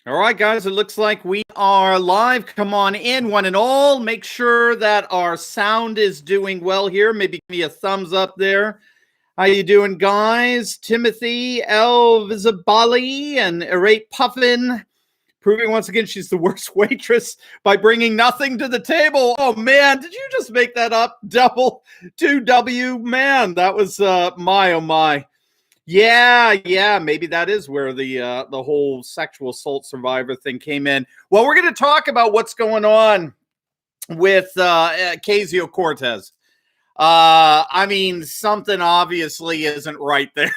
All right, guys, it looks like we are live. Come on in, one and all. Make sure that our sound is doing well here. Maybe give me a thumbs up there. How you doing, guys? Timothy, El Visabali, and Erate Puffin, proving once again she's the worst waitress by bringing nothing to the table. Oh, man, did you just make that up? Double 2W? Man, that was my, oh, my. Yeah, maybe that is where the whole sexual assault survivor thing came in. Well, we're going to talk about what's going on with Ocasio-Cortez. I mean, something obviously isn't right there.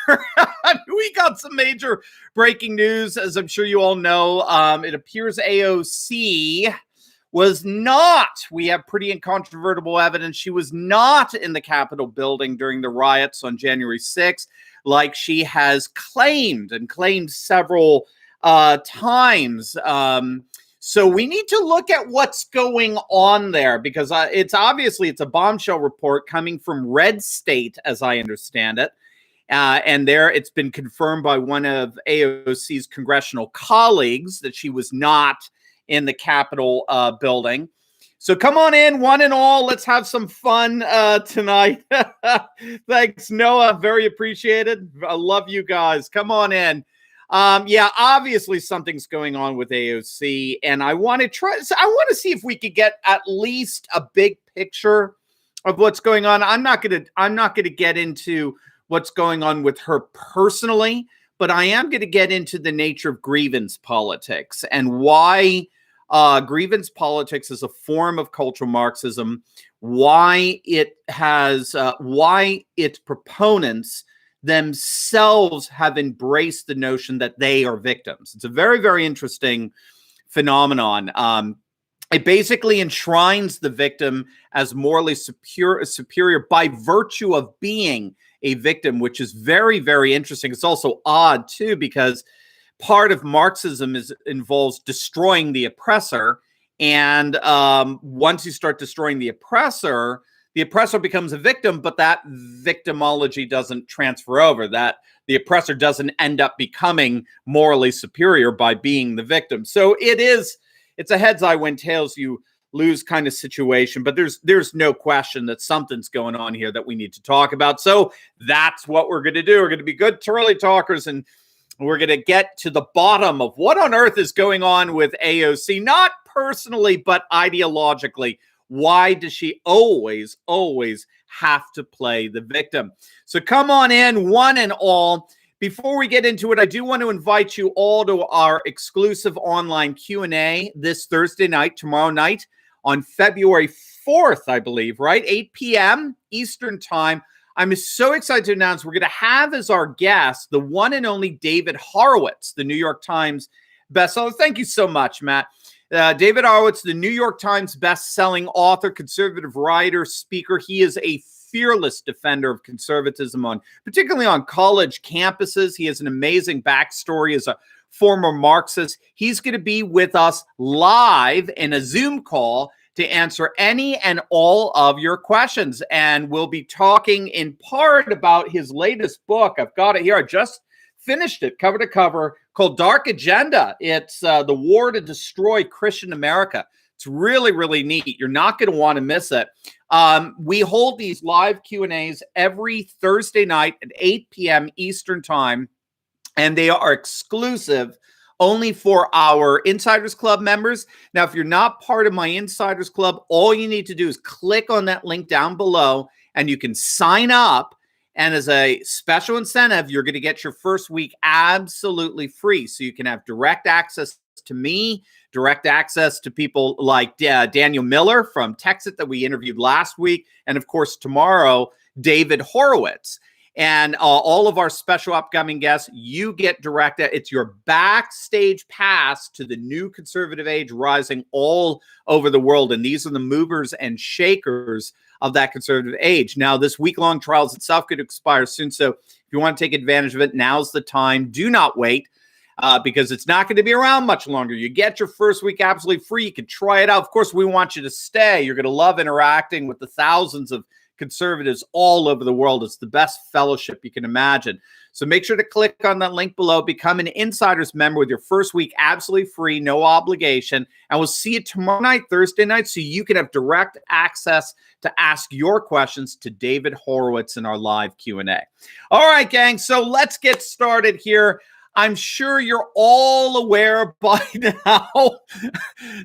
We got some major breaking news, as I'm sure you all know. It appears AOC was not, we have pretty incontrovertible evidence, she was not in the Capitol building during the riots on January 6th, like she has claimed several times. So we need to look at what's going on there, because it's a bombshell report coming from Red State, as I understand it. And there it's been confirmed by one of AOC's congressional colleagues that she was not in the Capitol building. So come on in, one and all. Let's have some fun tonight. Thanks, Noah. Very appreciated. I love you guys. Come on in. Yeah, obviously something's going on with AOC, and I want to see if we could get at least a big picture of what's going on. I'm not gonna get into what's going on with her personally, but I am going to get into the nature of grievance politics and why grievance politics is a form of cultural Marxism, why its proponents themselves have embraced the notion that they are victims. It's a very, very interesting phenomenon. It basically enshrines the victim as morally superior by virtue of being a victim, which is very, very interesting. It's also odd, too, because part of Marxism involves destroying the oppressor. And once you start destroying the oppressor becomes a victim, but that victimology doesn't transfer over. That the oppressor doesn't end up becoming morally superior by being the victim. So it's a heads I win, tails you lose kind of situation, but there's no question that something's going on here that we need to talk about. So that's what we're going to do. We're going to be good Turley talkers, and we're going to get to the bottom of what on earth is going on with AOC, not personally, but ideologically. Why does she always have to play the victim? So come on in, one and all. Before we get into it, I do want to invite you all to our exclusive online Q&A this Thursday night, tomorrow night, on February 4th, I believe, right? 8 p.m. Eastern Time. I'm so excited to announce we're going to have as our guest the one and only David Horowitz, the New York Times bestseller. Thank you so much, Matt. David Horowitz, the New York Times best-selling author, conservative writer, speaker. He is a fearless defender of conservatism, particularly on college campuses. He has an amazing backstory as a former Marxist. He's going to be with us live in a Zoom call to answer any and all of your questions. And we'll be talking in part about his latest book. I've got it here. I just finished it cover to cover, called Dark Agenda. It's the war to destroy Christian America. It's really, really neat. You're not going to want to miss it. We hold these live Q&As every Thursday night at 8 p.m. Eastern Time, and they are exclusive only for our Insiders Club members. Now, if you're not part of my Insiders Club, all you need to do is click on that link down below, and you can sign up. And as a special incentive, you're going to get your first week absolutely free. So you can have direct access to me, direct access to people like Daniel Miller from Texas that we interviewed last week. And of course, tomorrow, David Horowitz. And all of our special upcoming guests, you get direct. It's your backstage pass to the new conservative age rising all over the world. And these are the movers and shakers of that conservative age. Now, this week-long trials itself could expire soon. So if you want to take advantage of it, now's the time. Do not wait because it's not going to be around much longer. You get your first week absolutely free. You can try it out. Of course, we want you to stay. You're going to love interacting with the thousands of conservatives all over the world. It's the best fellowship you can imagine. So make sure to click on that link below, become an Insiders member with your first week absolutely free, no obligation. And we'll see you tomorrow night, Thursday night, so you can have direct access to ask your questions to David Horowitz in our live Q&A. All right, gang, so let's get started here. I'm sure you're all aware by now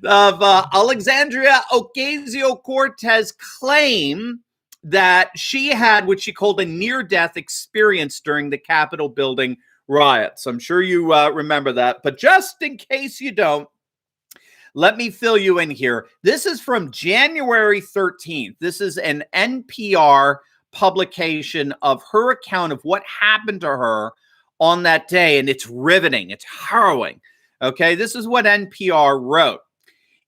of Alexandria Ocasio-Cortez claim that she had what she called a near-death experience during the Capitol building riots. I'm sure you remember that, but just in case you don't, let me fill you in here. This is from January 13th. This is an NPR publication of her account of what happened to her on that day, and it's riveting. It's harrowing. Okay, this is what NPR wrote.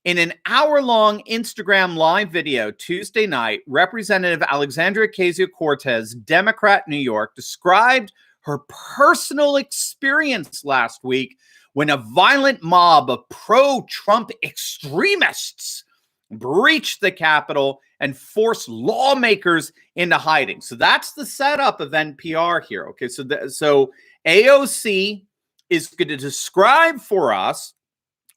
In an hour-long Instagram live video Tuesday night, Representative Alexandria Ocasio-Cortez, Democrat, New York, described her personal experience last week when a violent mob of pro-Trump extremists breached the Capitol and forced lawmakers into hiding. So that's the setup of NPR here. Okay, so AOC is going to describe for us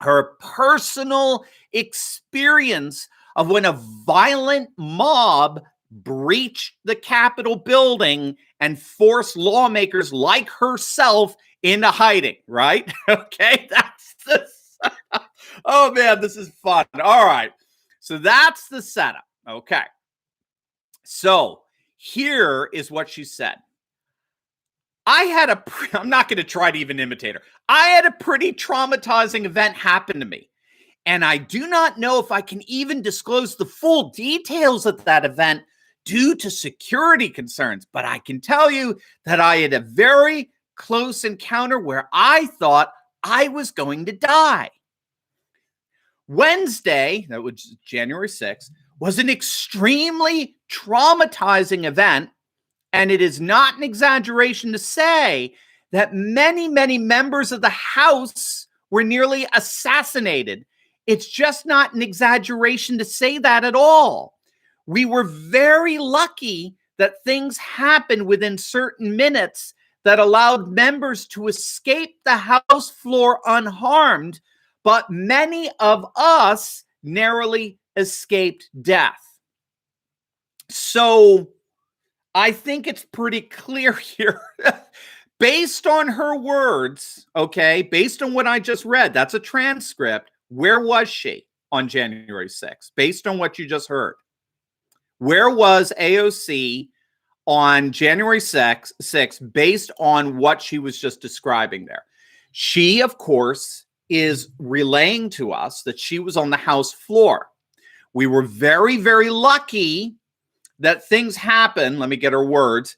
her personal experience of when a violent mob breached the Capitol building and forced lawmakers like herself into hiding, right? Okay, that's the setup. Oh man, this is fun. All right, so that's the setup. Okay, so here is what she said. I'm not going to try to even imitate her. I had a pretty traumatizing event happen to me, and I do not know if I can even disclose the full details of that event due to security concerns, but I can tell you that I had a very close encounter where I thought I was going to die. Wednesday, that was January 6th, was an extremely traumatizing event. And it is not an exaggeration to say that many, many members of the House were nearly assassinated. It's just not an exaggeration to say that at all. We were very lucky that things happened within certain minutes that allowed members to escape the House floor unharmed, but many of us narrowly escaped death. So I think it's pretty clear here, based on her words, okay, based on what I just read, that's a transcript. Where was she on January 6th? Based on what you just heard. Where was AOC on January 6th based on what she was just describing there? She, of course, is relaying to us that she was on the House floor. We were very, very lucky that things happen, let me get her words,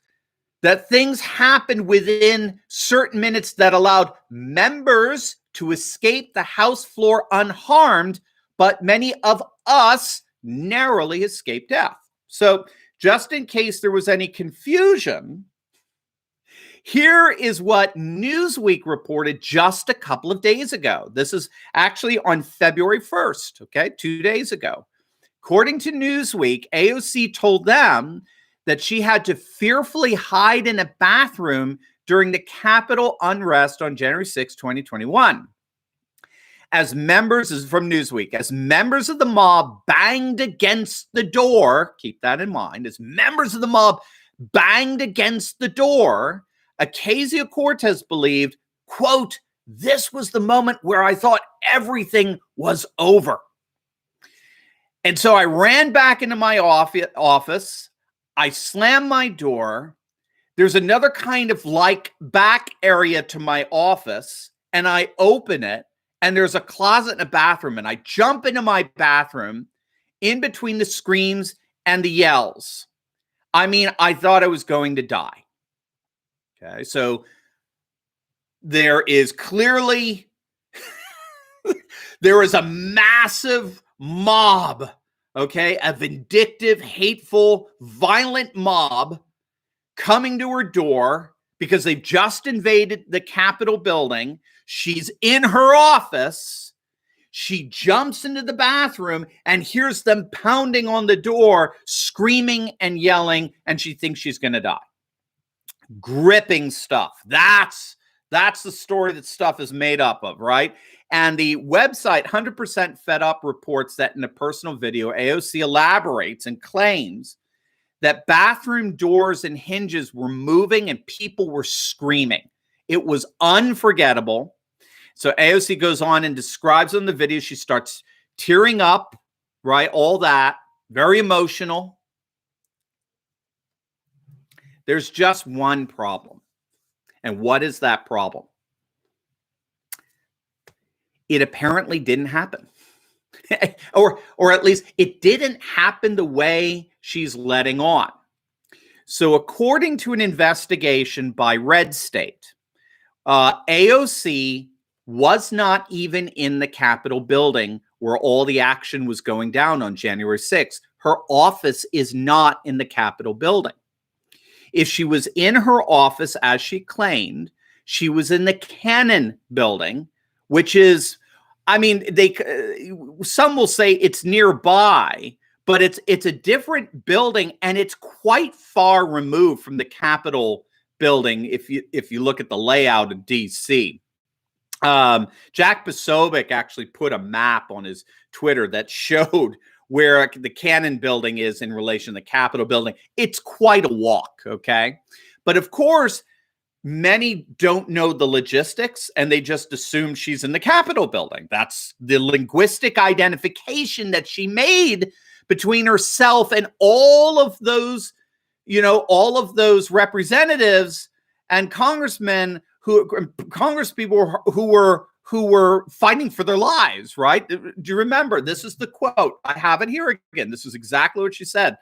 that things happened within certain minutes that allowed members to escape the House floor unharmed, but many of us narrowly escaped death. So just in case there was any confusion, here is what Newsweek reported just a couple of days ago. This is actually on February 1st, okay, 2 days ago. According to Newsweek, AOC told them that she had to fearfully hide in a bathroom during the Capitol unrest on January 6, 2021. As members, this is from Newsweek, as members of the mob banged against the door, keep that in mind, as members of the mob banged against the door, Ocasio-Cortez believed, quote, "This was the moment where I thought everything was over." And so I ran back into my office. I slammed my door. There's another kind of like back area to my office, and I open it, and there's a closet and a bathroom, and I jump into my bathroom in between the screams and the yells. I mean, I thought I was going to die. Okay, so there is clearly, there is a massive mob, okay, a vindictive, hateful, violent mob coming to her door because they've just invaded the Capitol building. She's in her office. She jumps into the bathroom and hears them pounding on the door, screaming and yelling, and she thinks she's going to die. gripping stuff. That's the story that stuff is made up of, right? And the website 100% Fed Up reports that in a personal video, AOC elaborates and claims that bathroom doors and hinges were moving and people were screaming. It was unforgettable. So AOC goes on and describes in the video, she starts tearing up, right? All that, very emotional. There's just one problem. And what is that problem? It apparently didn't happen. or at least it didn't happen the way she's letting on. So according to an investigation by Red State, AOC was not even in the Capitol building where all the action was going down on January 6th. Her office is not in the Capitol building. If she was in her office, as she claimed, she was in the Cannon building, which is, I mean, some will say it's nearby, but it's a different building, and it's quite far removed from the Capitol building if you look at the layout of DC. Jack Posobiec actually put a map on his Twitter that showed where the Cannon building is in relation to the Capitol building. It's quite a walk, okay? But of course, many don't know the logistics, and they just assume she's in the Capitol building. That's the linguistic identification that she made between herself and all of those, all of those representatives and congressmen congresspeople who were fighting for their lives, right? Do you remember? This is the quote. I have it here again. This is exactly what she said.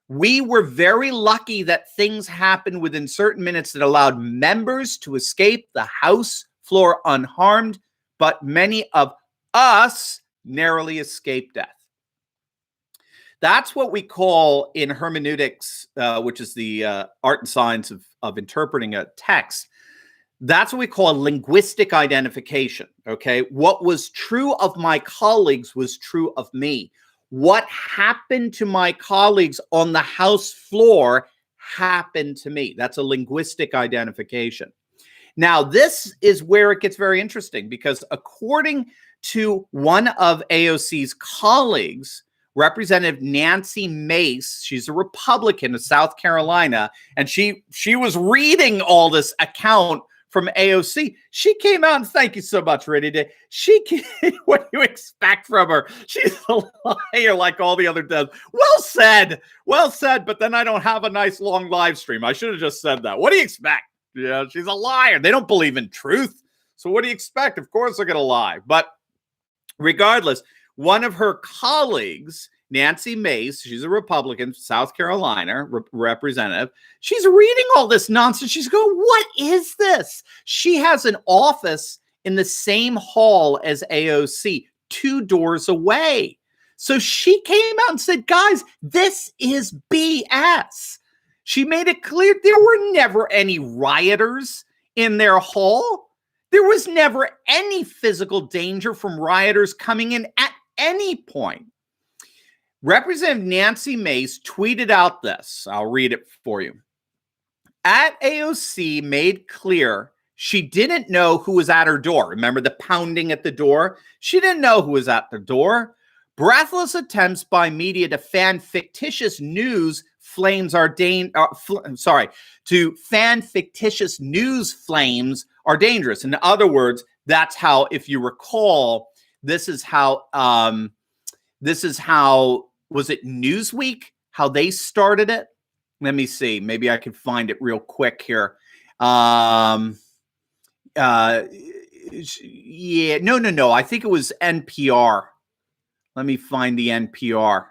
We were very lucky that things happened within certain minutes that allowed members to escape the House floor unharmed, but many of us narrowly escaped death. That's what we call in hermeneutics, which is the art and science of interpreting a text. That's what we call a linguistic identification, okay? What was true of my colleagues was true of me. What happened to my colleagues on the House floor happened to me. That's a linguistic identification. Now, this is where it gets very interesting, because according to one of AOC's colleagues, Representative Nancy Mace, she's a Republican of South Carolina, and she was reading all this account from AOC. She came out, and thank you so much, Riddy. What do you expect from her? She's a liar like all the other devs. Well said, but then I don't have a nice long live stream. I should have just said that. What do you expect? She's a liar. They don't believe in truth. So what do you expect? Of course they're going to lie. But regardless, one of her colleagues, Nancy Mace, she's a Republican, South Carolina representative. She's reading all this nonsense. She's going, what is this? She has an office in the same hall as AOC, 2 doors away. So she came out and said, guys, this is BS. She made it clear there were never any rioters in their hall. There was never any physical danger from rioters coming in at any point. Representative Nancy Mace tweeted out this. I'll read it for you. At AOC made clear she didn't know who was at her door. Remember the pounding at the door? She didn't know who was at the door. Breathless attempts by media to fan fictitious news flames are to fan fictitious news flames are dangerous. In other words, that's how, if you recall, this is how was it Newsweek? How they started it? Let me see. Maybe I can find it real quick here. Yeah, no. I think it was NPR. Let me find the NPR,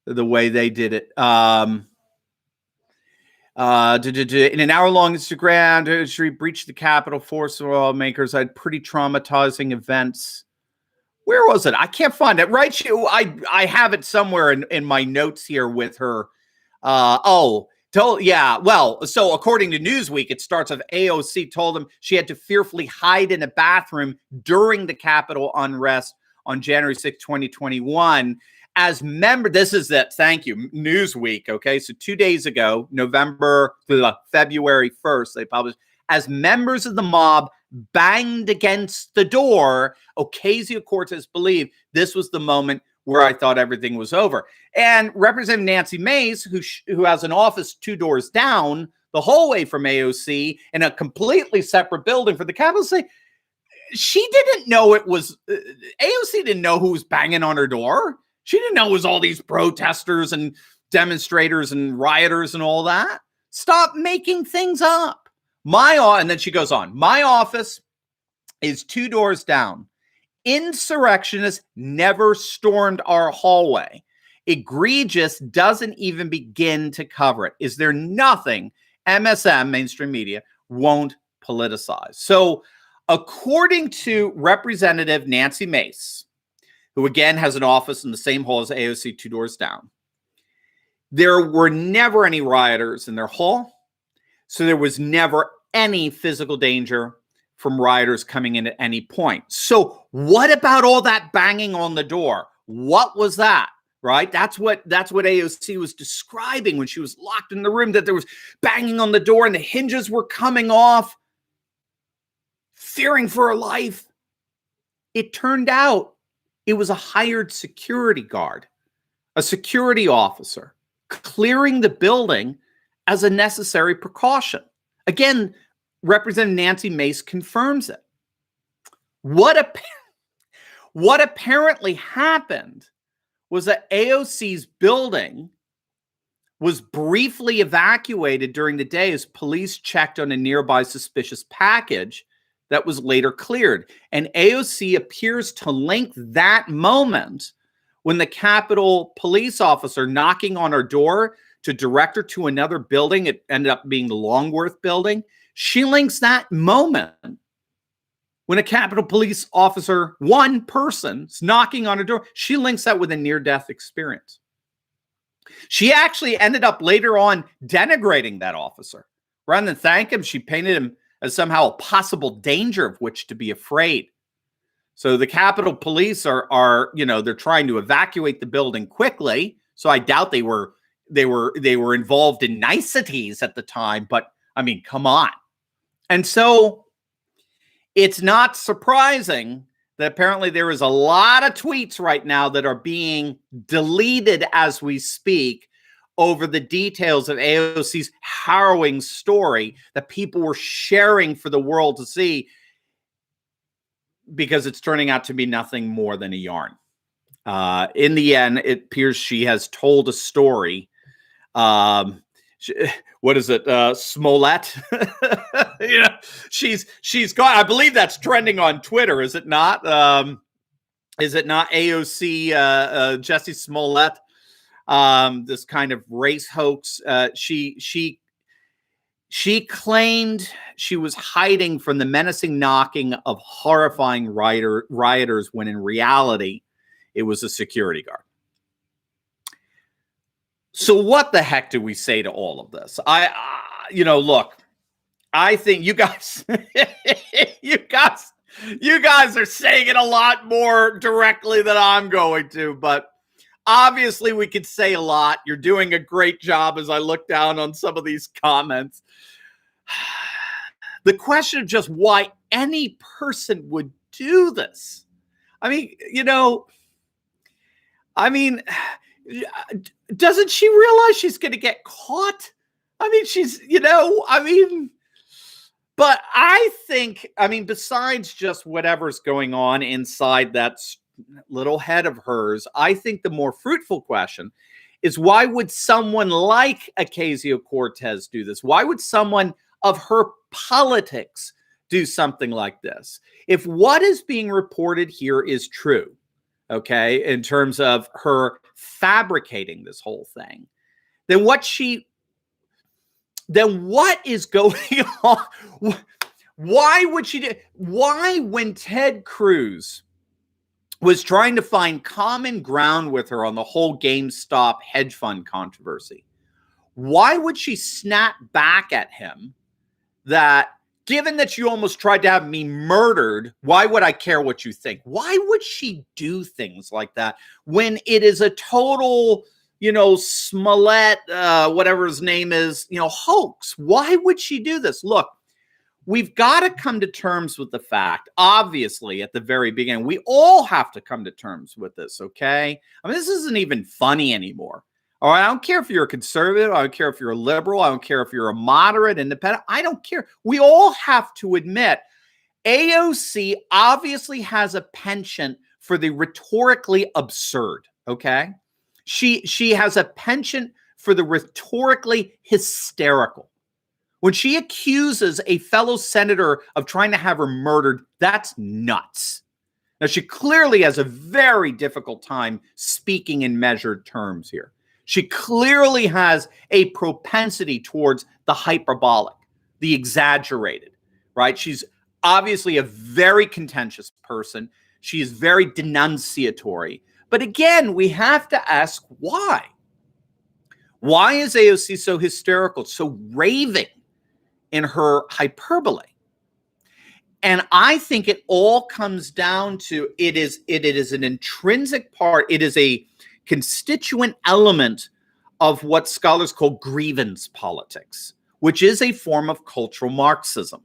the way they did it. In an hour-long Instagram, she breached the Capitol, forced lawmakers. I had pretty traumatizing events. Where was it? I can't find it. Right? I have it somewhere in my notes here with her. Well, so according to Newsweek, it starts with AOC told him she had to fearfully hide in a bathroom during the Capitol unrest on January 6, 2021. as this is it. Thank you. Newsweek. Okay. So 2 days ago, February 1st, they published, as members of the mob banged against the door, Ocasio-Cortez believed this was the moment where I thought everything was over. And Representative Nancy Mace, who has an office 2 doors down the hallway from AOC in a completely separate building for the Capitol, say she didn't know it was AOC didn't know who was banging on her door. She didn't know it was all these protesters and demonstrators and rioters and all that. Stop making things up. And then she goes on, my office is 2 doors down. Insurrectionists never stormed our hallway. Egregious doesn't even begin to cover it. Is there nothing MSM, mainstream media, won't politicize? So according to Representative Nancy Mace, who again has an office in the same hall as AOC 2 doors down, there were never any rioters in their hall. So there was never any physical danger from rioters coming in at any point. So what about all that banging on the door? What was that? Right? That's what AOC was describing when she was locked in the room, that there was banging on the door and the hinges were coming off, fearing for her life. It turned out it was a hired security guard, a security officer, clearing the building as a necessary precaution. Again, Representative Nancy Mace confirms it. What apparently happened was that AOC's building was briefly evacuated during the day as police checked on a nearby suspicious package that was later cleared. And AOC appears to link that moment when the Capitol police officer knocking on her door to direct her to another building, it ended up being the Longworth building. She links that moment when a Capitol police officer, one person, is knocking on her door. She links that with a near-death experience. She actually ended up later on denigrating that officer. Rather than thank him, she painted him as somehow a possible danger of which to be afraid. So the Capitol Police are they're trying to evacuate the building quickly. So I doubt they were involved in niceties at the time, but I mean, come on. And so it's not surprising that apparently there is a lot of tweets right now that are being deleted as we speak over the details of AOC's harrowing story that people were sharing for the world to see, because it's turning out to be nothing more than a yarn. In the end, it appears she has told a story. What is it? Smollett. She's gone. I believe that's trending on Twitter. Is it not? Is it not AOC Jesse Smollett? This kind of race hoax. She claimed she was hiding from the menacing knocking of horrifying rioters when in reality it was a security guard. So what the heck do we say to all of this? Look, I think you guys, you guys are saying it a lot more directly than I'm going to, but obviously we could say a lot. You're doing a great job as I look down on some of these comments. The question of just why any person would do this. Doesn't she realize she's going to get caught? But I think, besides just whatever's going on inside that little head of hers, I think the more fruitful question is, why would someone like Ocasio-Cortez do this? Why would someone of her politics do something like this? If what is being reported here is true, okay, in terms of her fabricating this whole thing, then what is going on? Why would she do? Why, when Ted Cruz was trying to find common ground with her on the whole GameStop hedge fund controversy, why would she snap back at him that given that you almost tried to have me murdered, why would I care what you think? Why would she do things like that when it is a total, Smollett, whatever his name is, hoax? Why would she do this? Look, we've got to come to terms with the fact, obviously, at the very beginning, we all have to come to terms with this, okay? I mean, this isn't even funny anymore. All right, I don't care if you're a conservative. I don't care if you're a liberal. I don't care if you're a moderate, independent. I don't care. We all have to admit AOC obviously has a penchant for the rhetorically absurd, okay? She has a penchant for the rhetorically hysterical. When she accuses a fellow senator of trying to have her murdered, that's nuts. Now, she clearly has a very difficult time speaking in measured terms here. She clearly has a propensity towards the hyperbolic, the exaggerated, right? She's obviously a very contentious person. She is very denunciatory. But again, we have to ask why. Why is AOC so hysterical, so raving in her hyperbole? And I think it all comes down to it is an intrinsic part. It is a constituent element of what scholars call grievance politics, which is a form of cultural Marxism.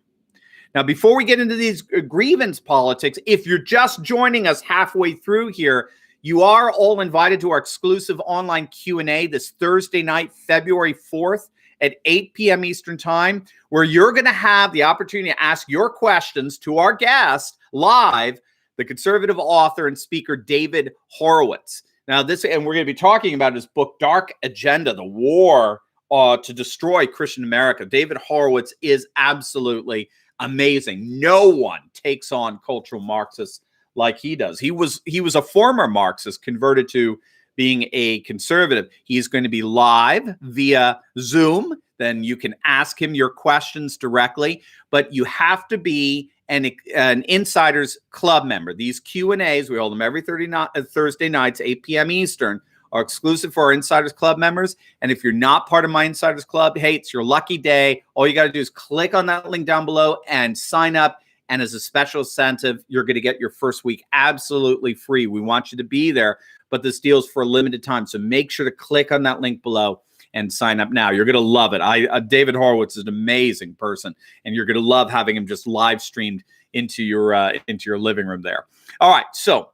Now, before we get into these grievance politics, if you're just joining us halfway through here, you are all invited to our exclusive online Q&A this Thursday night, February 4th at 8 p.m. Eastern Time, where you're going to have the opportunity to ask your questions to our guest live, the conservative author and speaker, David Horowitz. Now, and we're going to be talking about his book, Dark Agenda, the war to destroy Christian America. David Horowitz is absolutely amazing. No one takes on cultural Marxists like he does. He was a former Marxist converted to being a conservative. He's going to be live via Zoom. Then you can ask him your questions directly, but you have to be an Insiders Club member. These Q&As, we hold them every Thursday nights, 8 p.m. Eastern, are exclusive for our Insiders Club members. And if you're not part of my Insiders Club, hey, it's your lucky day. All you got to do is click on that link down below and sign up. And as a special incentive, you're going to get your first week absolutely free. We want you to be there, but this deal is for a limited time. So make sure to click on that link below and sign up now. You're going to love it. David Horowitz is an amazing person, and you're going to love having him just live streamed into your living room there. All right. So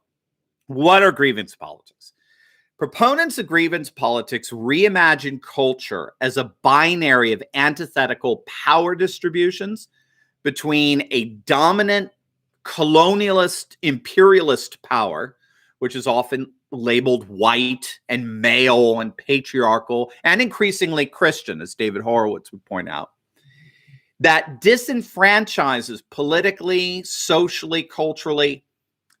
what are grievance politics? Proponents of grievance politics reimagine culture as a binary of antithetical power distributions between a dominant colonialist, imperialist power, which is often labeled white and male and patriarchal and increasingly Christian, as David Horowitz would point out, that disenfranchises politically, socially, culturally,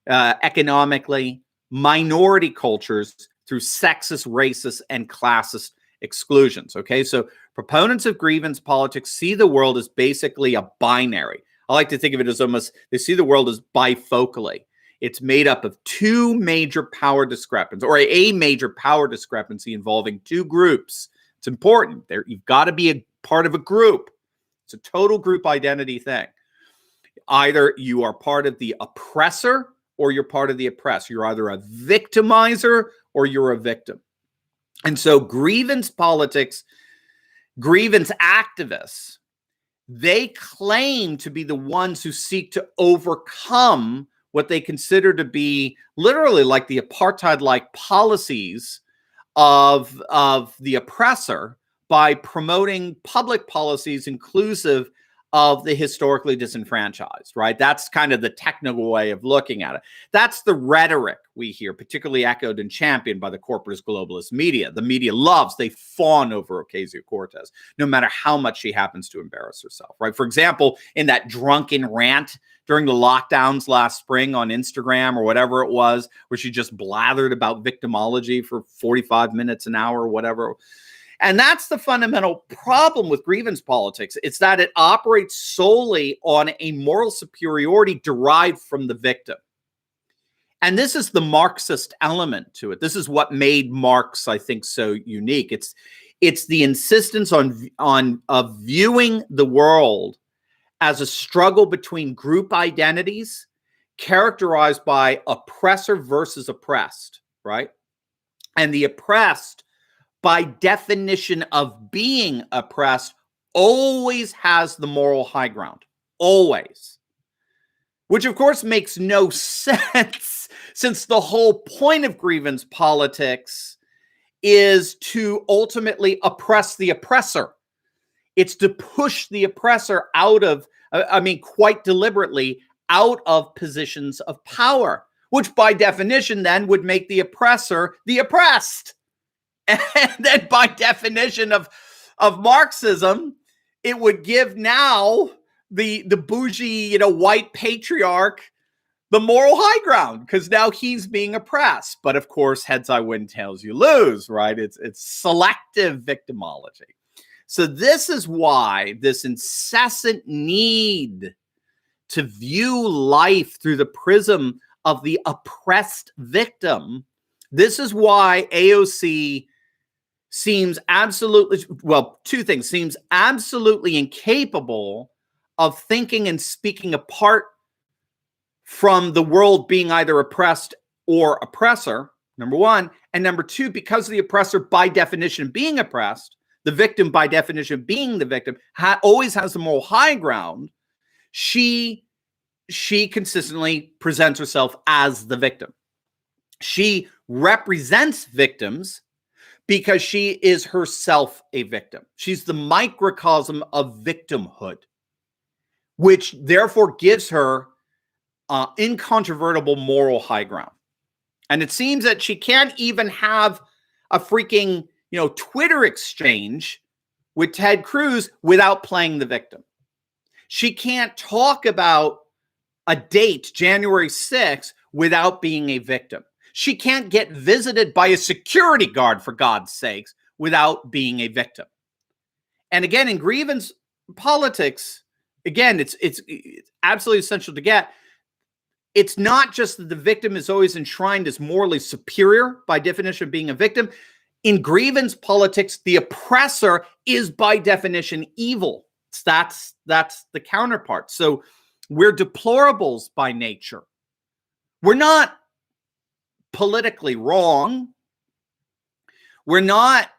economically, minority cultures through sexist, racist, and classist exclusions. Okay, so proponents of grievance politics see the world as basically a binary. I like to think of it as almost, they see the world as bifocally. It's made up of two major power discrepancies, or a major power discrepancy involving two groups. It's important. You've got to be a part of a group. It's a total group identity thing. Either you are part of the oppressor or you're part of the oppressed. You're either a victimizer or you're a victim. And so grievance politics, grievance activists, they claim to be the ones who seek to overcome what they consider to be literally like the apartheid-like policies of the oppressor by promoting public policies inclusive of the historically disenfranchised, right? That's kind of the technical way of looking at it. That's the rhetoric we hear, particularly echoed and championed by the corporatist globalist media. The media loves, they fawn over Ocasio-Cortez, no matter how much she happens to embarrass herself, right? For example, in that drunken rant during the lockdowns last spring on Instagram or whatever it was, where she just blathered about victimology for 45 minutes, an hour, whatever. And that's the fundamental problem with grievance politics. It's that it operates solely on a moral superiority derived from the victim. And this is the Marxist element to it. This is what made Marx, I think, so unique. It's the insistence on viewing the world as a struggle between group identities characterized by oppressor versus oppressed, right? And the oppressed, by definition of being oppressed, always has the moral high ground. Always. Which, of course, makes no sense, since the whole point of grievance politics is to ultimately oppress the oppressor. It's to push the oppressor out of, quite deliberately, out of positions of power, which by definition then would make the oppressor the oppressed. And then by definition of Marxism, it would give now the bougie, white patriarch the moral high ground, because now he's being oppressed. But of course, heads I win, tails you lose, right? It's selective victimology. So this is why this incessant need to view life through the prism of the oppressed victim, this is why AOC seems absolutely, well, two things, seems absolutely incapable of thinking and speaking apart from the world being either oppressed or oppressor, number one. And number two, because of the oppressor by definition being oppressed, the victim by definition being the victim, always has the moral high ground, she consistently presents herself as the victim. She represents victims because she is herself a victim. She's the microcosm of victimhood, which therefore gives her incontrovertible moral high ground. And it seems that she can't even have a freaking, Twitter exchange with Ted Cruz without playing the victim. She can't talk about a date, January 6th, without being a victim. She can't get visited by a security guard, for God's sakes, without being a victim. And again, in grievance politics, again, it's absolutely essential to get. It's not just that the victim is always enshrined as morally superior by definition of being a victim. In grievance politics, the oppressor is by definition evil. That's the counterpart. So we're deplorables by nature. We're not politically wrong. We're not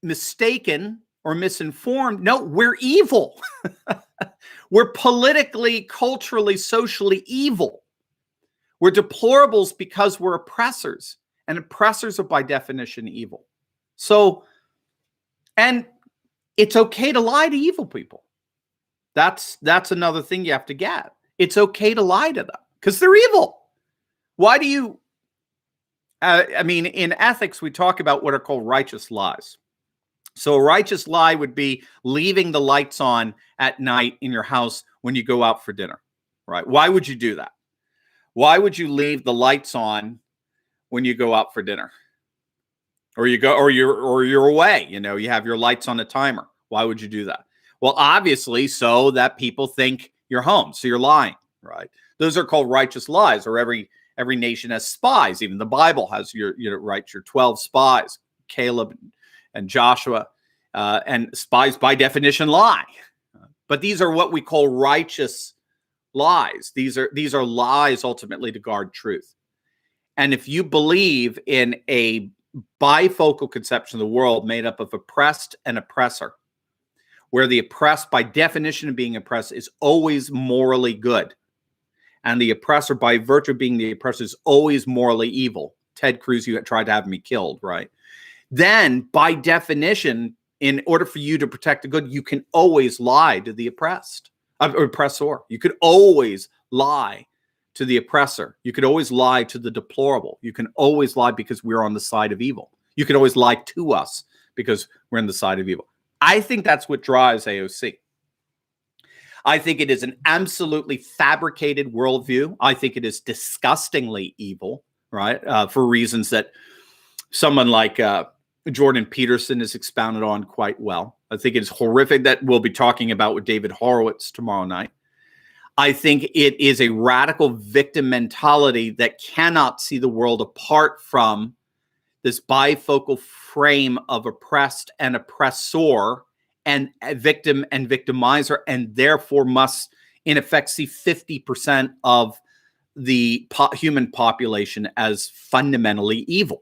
mistaken or misinformed. No, we're evil. We're politically, culturally, socially evil. We're deplorables because we're oppressors, and oppressors are by definition evil. So, and it's okay to lie to evil people. That's another thing you have to get. It's okay to lie to them because they're evil. Why do you, in ethics, we talk about what are called righteous lies. So a righteous lie would be leaving the lights on at night in your house when you go out for dinner, right? Why would you do that? Why would you leave the lights on when you go out for dinner? Or you're away, you have your lights on a timer. Why would you do that? Well, obviously, so that people think you're home. So you're lying, right? Those are called righteous lies, or every nation has spies. Even the Bible has your 12 spies, Caleb and Joshua, and spies by definition lie. But these are what we call righteous lies. These are lies ultimately to guard truth. And if you believe in a bifocal conception of the world made up of oppressed and oppressor, where the oppressed by definition of being oppressed is always morally good, and the oppressor by virtue of being the oppressor is always morally evil. Ted Cruz, you tried to have me killed, right? Then by definition, in order for you to protect the good, you can always lie to the oppressor. You could always lie to the oppressor. You could always lie to the deplorable. You can always lie because we're on the side of evil. You can always lie to us because we're on the side of evil. I think that's what drives AOC. I think it is an absolutely fabricated worldview. I think it is disgustingly evil, right? For reasons that someone like Jordan Peterson has expounded on quite well. I think it is horrific, that we'll be talking about with David Horowitz tomorrow night. I think it is a radical victim mentality that cannot see the world apart from this bifocal frame of oppressed and oppressor, and a victim and victimizer, and therefore must, in effect, see 50% of the human population as fundamentally evil.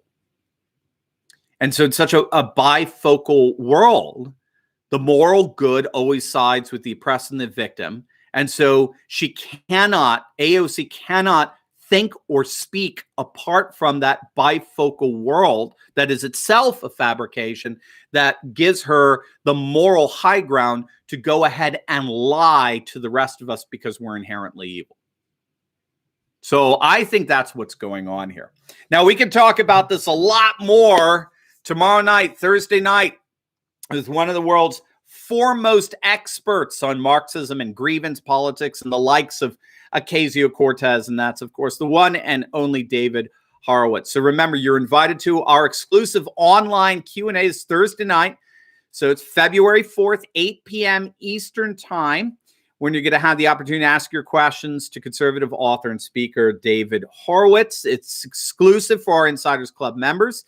And so in such a bifocal world, the moral good always sides with the oppressed and the victim. And so AOC cannot think or speak apart from that bifocal world that is itself a fabrication that gives her the moral high ground to go ahead and lie to the rest of us because we're inherently evil. So I think that's what's going on here. Now, we can talk about this a lot more tomorrow night, Thursday night, with one of the world's foremost experts on Marxism and grievance politics and the likes of Ocasio-Cortez, and that's, of course, the one and only David Horowitz. So remember, you're invited to our exclusive online Q&As Thursday night. So it's February 4th, 8 p.m. Eastern Time, when you're going to have the opportunity to ask your questions to conservative author and speaker David Horowitz. It's exclusive for our Insiders Club members.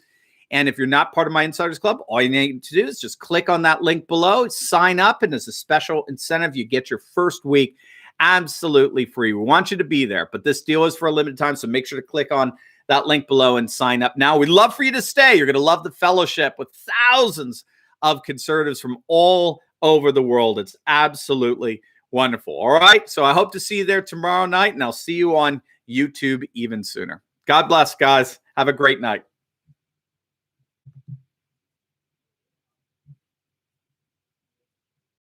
And if you're not part of my Insiders Club, all you need to do is just click on that link below, sign up, and as a special incentive, you get your first week absolutely free. We want you to be there, but this deal is for a limited time, so make sure to click on that link below and sign up now. We'd love for you to stay. You're going to love the fellowship with thousands of conservatives from all over the world. It's absolutely wonderful. All right, so I hope to see you there tomorrow night, and I'll see you on YouTube even sooner. God bless, guys. Have a great night.